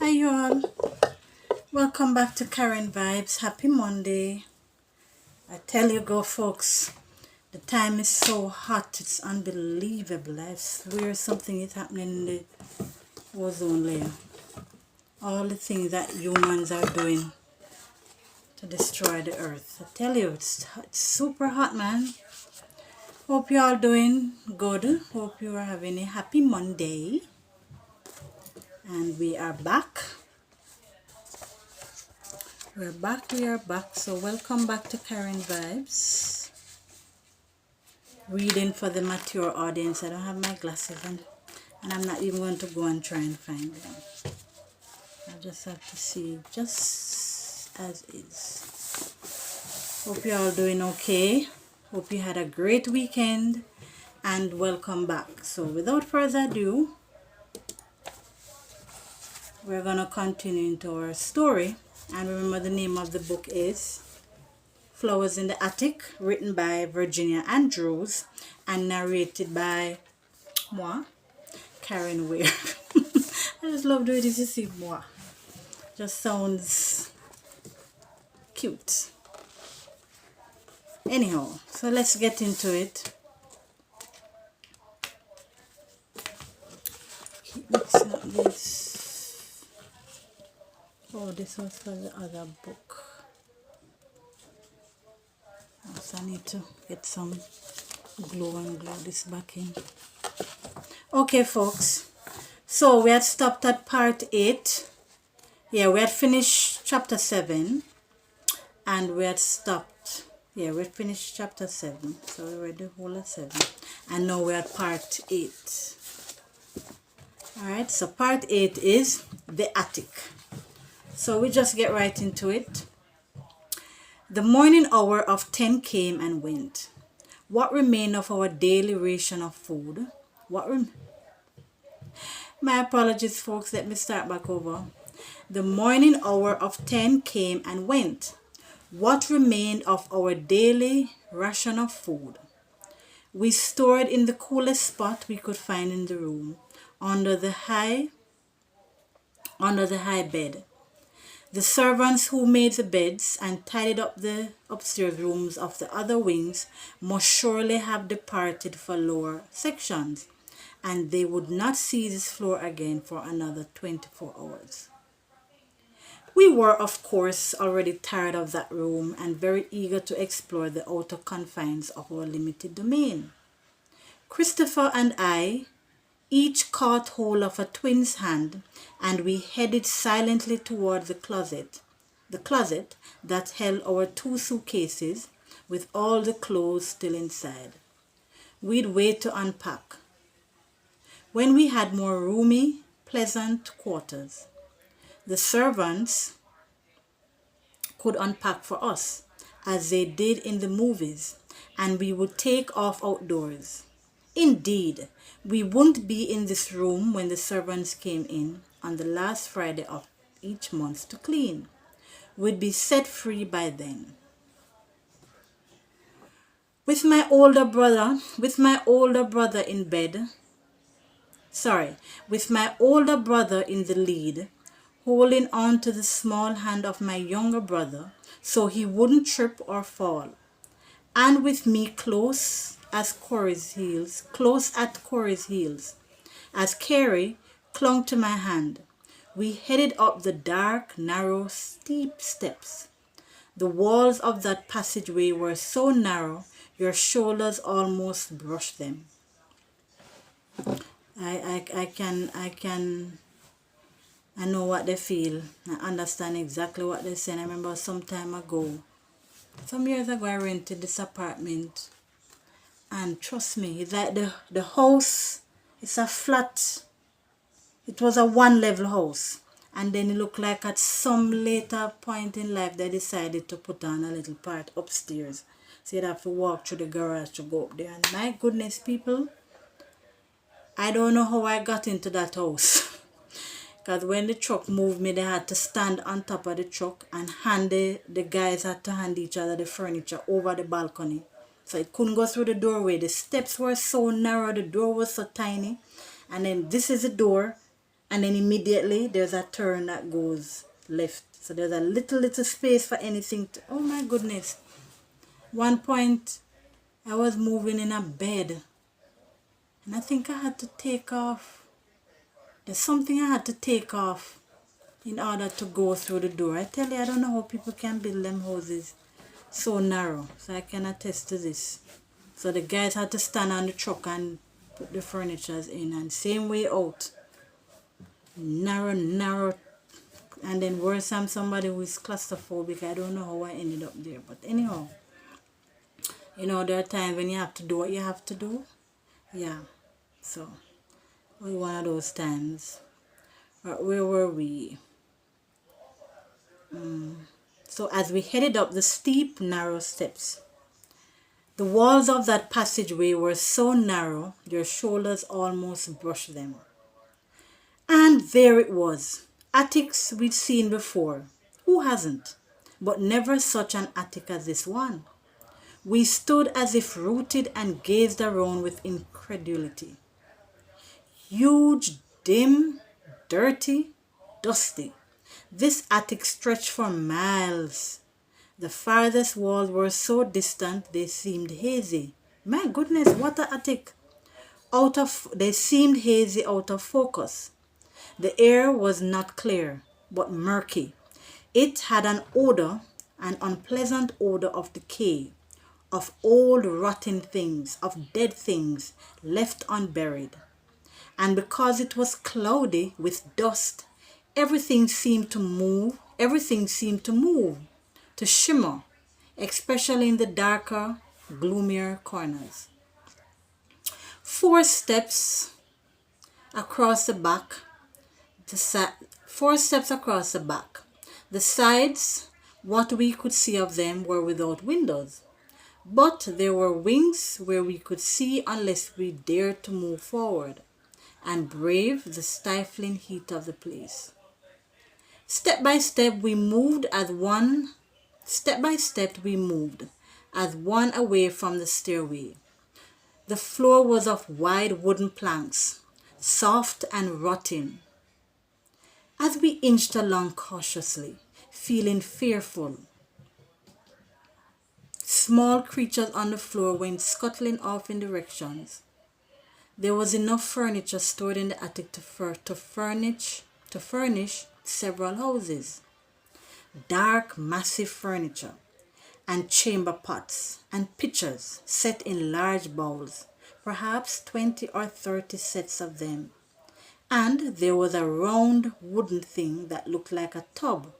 Hi you all, welcome back to Karen Vibes. Happy Monday. I tell you go folks, the time is so hot, it's unbelievable. I swear something is happening in the ozone layer. All the things that humans are doing to destroy the earth. I tell you, it's super hot, man. Hope you all doing good. Hope you are having a happy Monday. And we are back. We are back. So welcome back to Karen Vibes. Reading for the mature audience. I don't have my glasses on, and I'm not even going to go and try and find them. I just have to see just as is. Hope you're all doing okay. Hope you had a great weekend, and welcome back. So without further ado, we're going to continue into our story. And remember, the name of the book is Flowers in the Attic, written by Virginia Andrews and narrated by moi, Karen Weir. I just love doing this, you see, moi. Just sounds cute. Anyhow, so let's get into it. Keep mixing up this. Oh, this was for the other book. So I need to get some glue and glue this back in. Okay, folks. So we had stopped at part 8. Yeah, we had finished chapter 7. And we had stopped. Yeah, we had finished chapter 7. So we read the whole of 7. And now we're at part 8. Alright, so part 8 is the attic. So we just get right into it. The morning hour of 10 came and went. What remained of our daily ration of food? My apologies, folks. Let me start back over. The morning hour of 10 came and went. What remained of our daily ration of food? We stored in the coolest spot we could find in the room, under the high bed. The servants who made the beds and tidied up the upstairs rooms of the other wings must surely have departed for lower sections, and they would not see this floor again for another 24 hours. We were, of course, already tired of that room and very eager to explore the outer confines of our limited domain. Christopher and I each caught hold of a twin's hand, and we headed silently toward the closet that held our 2 suitcases with all the clothes still inside. We'd wait to unpack. When we had more roomy, pleasant quarters, the servants could unpack for us, as they did in the movies, and we would take off outdoors. Indeed, we wouldn't be in this room when the servants came in on the last Friday of each month to clean. We'd be set free by then. With my older brother in the lead, holding on to the small hand of my younger brother so he wouldn't trip or fall, and with me close at Corey's heels, as Carrie clung to my hand, we headed up the dark, narrow, steep steps. The walls of that passageway were so narrow your shoulders almost brushed them. I know what they feel. I understand exactly what they're saying. I remember some years ago, I rented this apartment. And trust me, it's like the house, it's a flat. It was a 1-level house. And then it looked like at some later point in life, they decided to put on a little part upstairs. So you'd have to walk through the garage to go up there. And my goodness, people, I don't know how I got into that house. Because when the truck moved me, they had to stand on top of the truck and the guys had to hand each other the furniture over the balcony. So it couldn't go through the doorway. The steps were so narrow, the door was so tiny. And then this is the door. and then immediately there's a turn that goes left. So there's a little space for anything to, oh my goodness. One point I was moving in a bed and I think I had to take off. There's something I had to take off in order to go through the door. I tell you, I don't know how people can build them houses so narrow. So I can attest to this. So the guys had to stand on the truck and put the furnitures in, and same way out. Narrow. And then worse, I'm somebody who is claustrophobic. I don't know how I ended up there. But anyhow, you know, there are times when you have to do what you have to do. Yeah. So, one of those times. Where were we? So as we headed up the steep, narrow steps, the walls of that passageway were so narrow, your shoulders almost brushed them. And there it was, attics we'd seen before. Who hasn't? But never such an attic as this one. We stood as if rooted and gazed around with incredulity. Huge, dim, dirty, dusty. This attic stretched for miles. The farthest walls were so distant they seemed hazy. My goodness, what an attic! They seemed hazy, out of focus. The air was not clear, but murky. It had an odor, an unpleasant odor of decay, of old rotten things, of dead things left unburied. And because it was cloudy with dust, everything seemed to move, to shimmer, especially in the darker, gloomier corners. 4 steps across the back, 4 steps across the back. The sides, what we could see of them, were without windows. But there were wings where we could see unless we dared to move forward and brave the stifling heat of the place. Step by step we moved as one away from the stairway. The floor was of wide wooden planks, soft and rotting. As we inched along cautiously, feeling fearful, small creatures on the floor went scuttling off in directions. There was enough furniture stored in the attic to furnish several houses. Dark, massive furniture, and chamber pots and pitchers set in large bowls, perhaps 20 or 30 sets of them. And there was a round wooden thing that looked like a tub,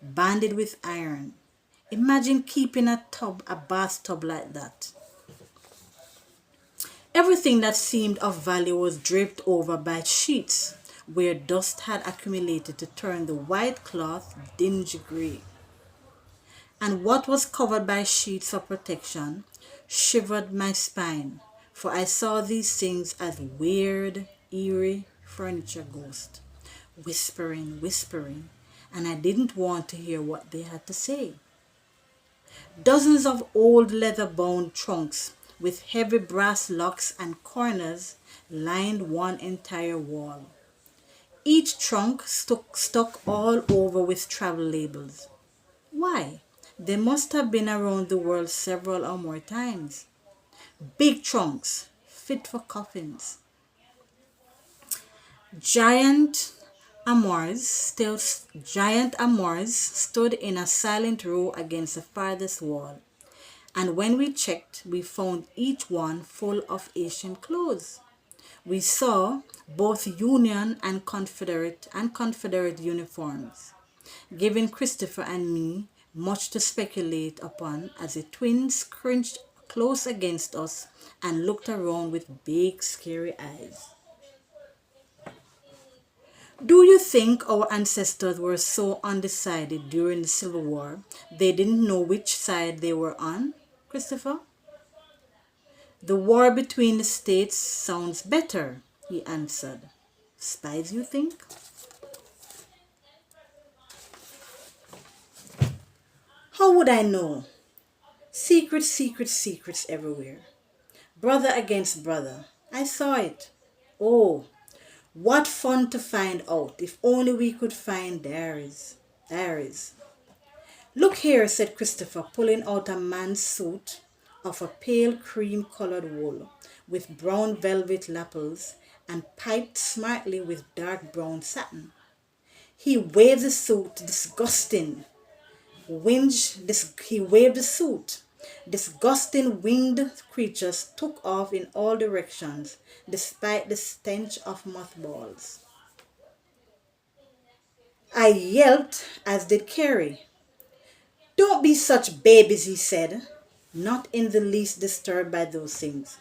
banded with iron. Imagine keeping a bathtub like that. Everything that seemed of value was draped over by sheets where dust had accumulated to turn the white cloth dingy gray. And what was covered by sheets for protection shivered my spine, for I saw these things as weird, eerie furniture ghosts, whispering, and I didn't want to hear what they had to say. Dozens of old leather-bound trunks with heavy brass locks and corners lined one entire wall. Each trunk stuck all over with travel labels. Why? They must have been around the world several or more times. Big trunks, fit for coffins. Giant armoires stood in a silent row against the farthest wall, and when we checked, we found each one full of Asian clothes. We saw both Union and Confederate uniforms, giving Christopher and me much to speculate upon as the twins cringed close against us and looked around with big, scary eyes. Do you think our ancestors were so undecided during the Civil War they didn't know which side they were on, Christopher? The war between the states sounds better, he answered. Spies, you think? How would I know? Secrets everywhere. Brother against brother. I saw it. Oh, What fun to find out. If only we could find diaries. Diaries. Look here, said Christopher, pulling out a man's suit of a pale cream colored wool with brown velvet lapels and piped smartly with dark brown satin. He waved the suit, disgusting. He waved the suit. Disgusting winged creatures took off in all directions, despite the stench of mothballs. I yelped, as did Carrie. Don't be such babies, he said, not in the least disturbed by those things.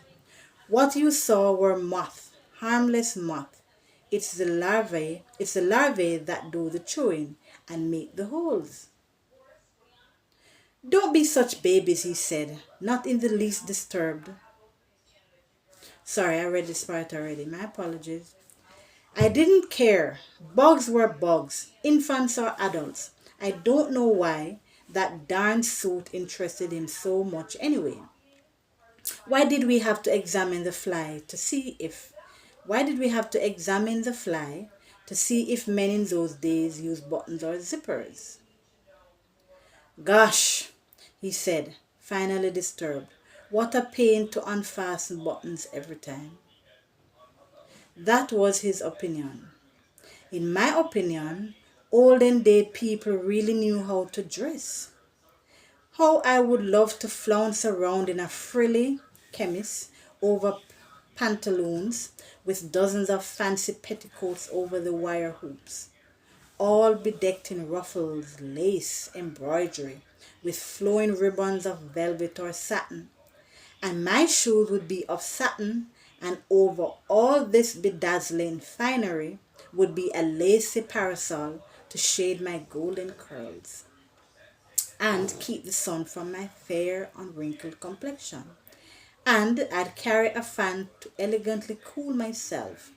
What you saw were moth, harmless moth. It's the larvae that do the chewing and make the holes. Don't be such babies, he said, not in the least disturbed. Sorry, I read this part already. My apologies. I didn't care. Bugs were bugs, infants or adults. I don't know why that darn suit interested him so much anyway. Why did we have to examine the fly to see if Why did we have to examine the fly to see if men in those days used buttons or zippers? Gosh, he said, finally disturbed. What a pain to unfasten buttons every time. That was his opinion. In my opinion, olden day people really knew how to dress. How I would love to flounce around in a frilly chemise over pantaloons with dozens of fancy petticoats over the wire hoops, all bedecked in ruffles, lace, embroidery, with flowing ribbons of velvet or satin. And my shoes would be of satin, and over all this bedazzling finery would be a lacy parasol to shade my golden curls and keep the sun from my fair, unwrinkled complexion. And I'd carry a fan to elegantly cool myself,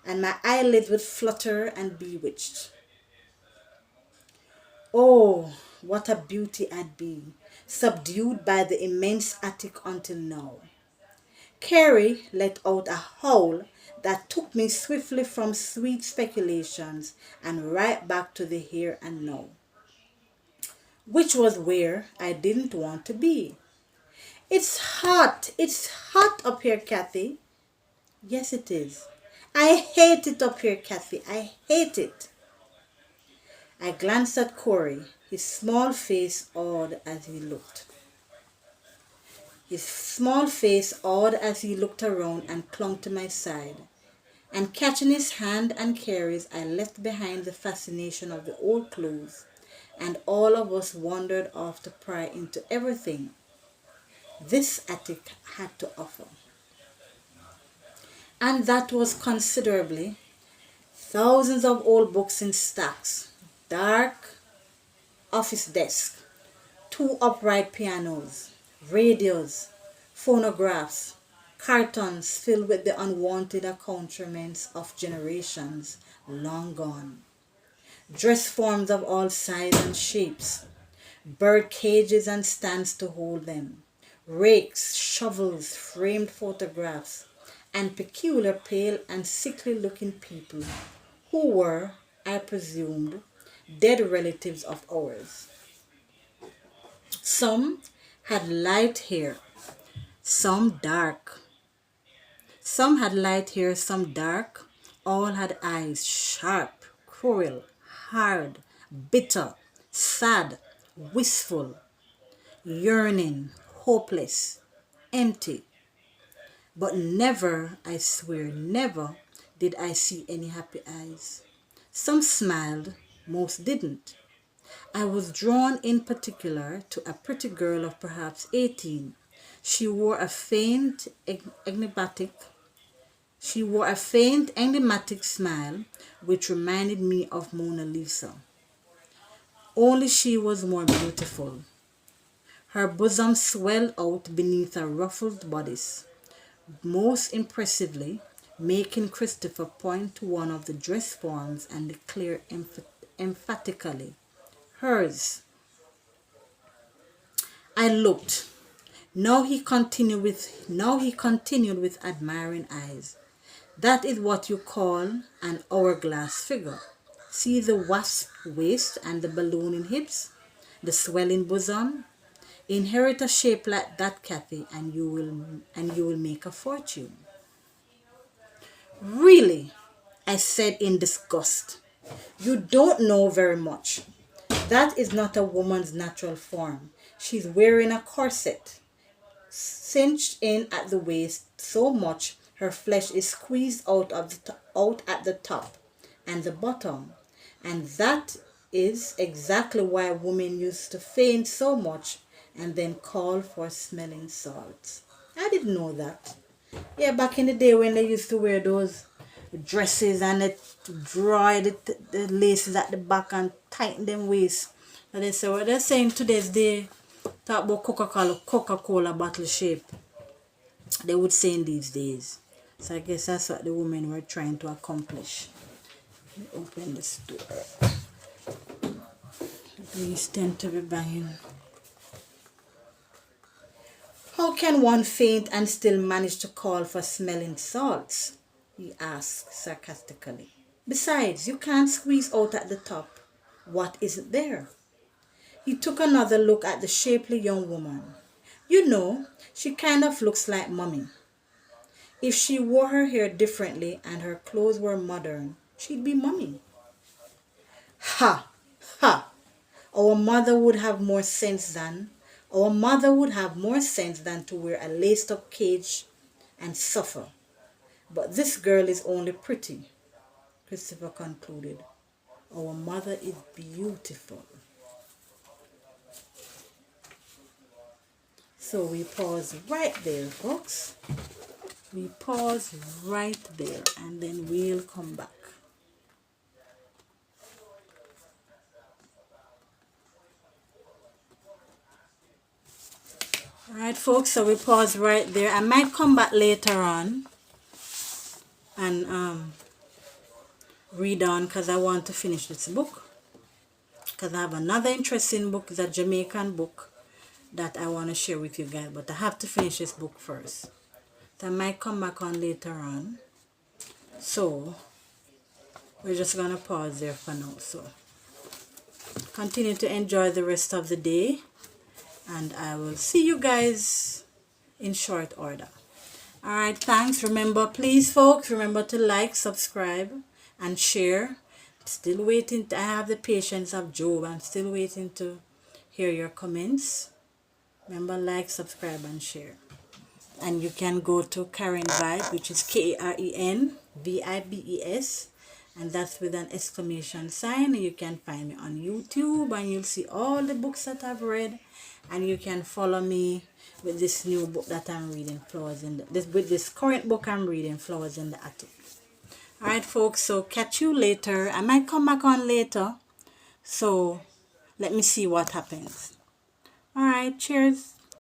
and my eyelids would flutter and bewitched. Oh, what a beauty I'd be, subdued by the immense attic until now. Carrie let out a howl that took me swiftly from sweet speculations and right back to the here and now, which was where I didn't want to be. It's hot up here, Kathy. Yes, it is. I hate it up here, Kathy. I hate it. I glanced at Corey, his small face awed as he looked. His small face awed as he looked around and clung to my side. And catching his hand and Carrie's, I left behind the fascination of the old clothes, and all of us wandered off to pry into everything this attic had to offer. And that was considerably. Thousands of old books in stacks, dark office desk, two upright pianos, radios, phonographs, cartons filled with the unwanted accoutrements of generations long gone, dress forms of all sizes and shapes, bird cages and stands to hold them, rakes, shovels, framed photographs, and peculiar pale and sickly looking people who were, I presumed, dead relatives of ours. Some had light hair, some dark. Some had light hair, some dark. All had eyes, sharp, cruel, hard, bitter, sad, wistful, yearning, hopeless, empty. But never, I swear, never did I see any happy eyes. Some smiled, most didn't. I was drawn in particular to a pretty girl of perhaps 18. She wore a faint, enigmatic smile which reminded me of Mona Lisa. Only she was more beautiful. Her bosom swelled out beneath a ruffled bodice, most impressively, making Christopher point to one of the dress forms and declare emphatically, hers. I looked. Now he continued with admiring eyes. That is what you call an hourglass figure. See the wasp waist and the balloon in hips, the swelling bosom. Inherit a shape like that, Kathy, and you will make a fortune. Really? I said in disgust. You don't know very much. That is not a woman's natural form. She's wearing a corset, cinched in at the waist so much her flesh is squeezed out at the top and the bottom. And that is exactly why women used to faint so much and then call for smelling salts. I didn't know that. Yeah, back in the day when they used to wear those dresses and they draw the laces at the back and tighten them waist. And they say what they're saying today's day, talk about Coca-Cola bottle shape. They would say in these days. So I guess that's what the women were trying to accomplish. Let me open this door. These tend to be banging. How can one faint and still manage to call for smelling salts? He asked sarcastically. Besides, you can't squeeze out at the top what isn't there. He took another look at the shapely young woman. You know, she kind of looks like Mummy. If she wore her hair differently and her clothes were modern, she'd be Mummy. Ha! Ha! Our mother would have more sense than to wear a laced-up cage and suffer. But this girl is only pretty, Christopher concluded. Our mother is beautiful. So we pause right there, folks. We pause right there and then we'll come back. Alright, folks, so we pause right there. I might come back later on and read on because I want to finish this book. Because I have another interesting book. It's a Jamaican book that I want to share with you guys. But I have to finish this book first. So I might come back on later on. So we're just going to pause there for now. So continue to enjoy the rest of the day. And I will see you guys in short order. Alright, thanks. Remember, please, folks, remember to like, subscribe, and share. Still waiting. I have the patience of Job. I'm still waiting to hear your comments. Remember, like, subscribe, and share. And you can go to Karen Vibes, which is KarenVibes, and that's with an exclamation sign. You can find me on YouTube, and you'll see all the books that I've read. And you can follow me with this new book that I'm reading, with this current book I'm reading, Flowers in the Attic. Alright, folks, so catch you later. I might come back on later. So let me see what happens. Alright, cheers.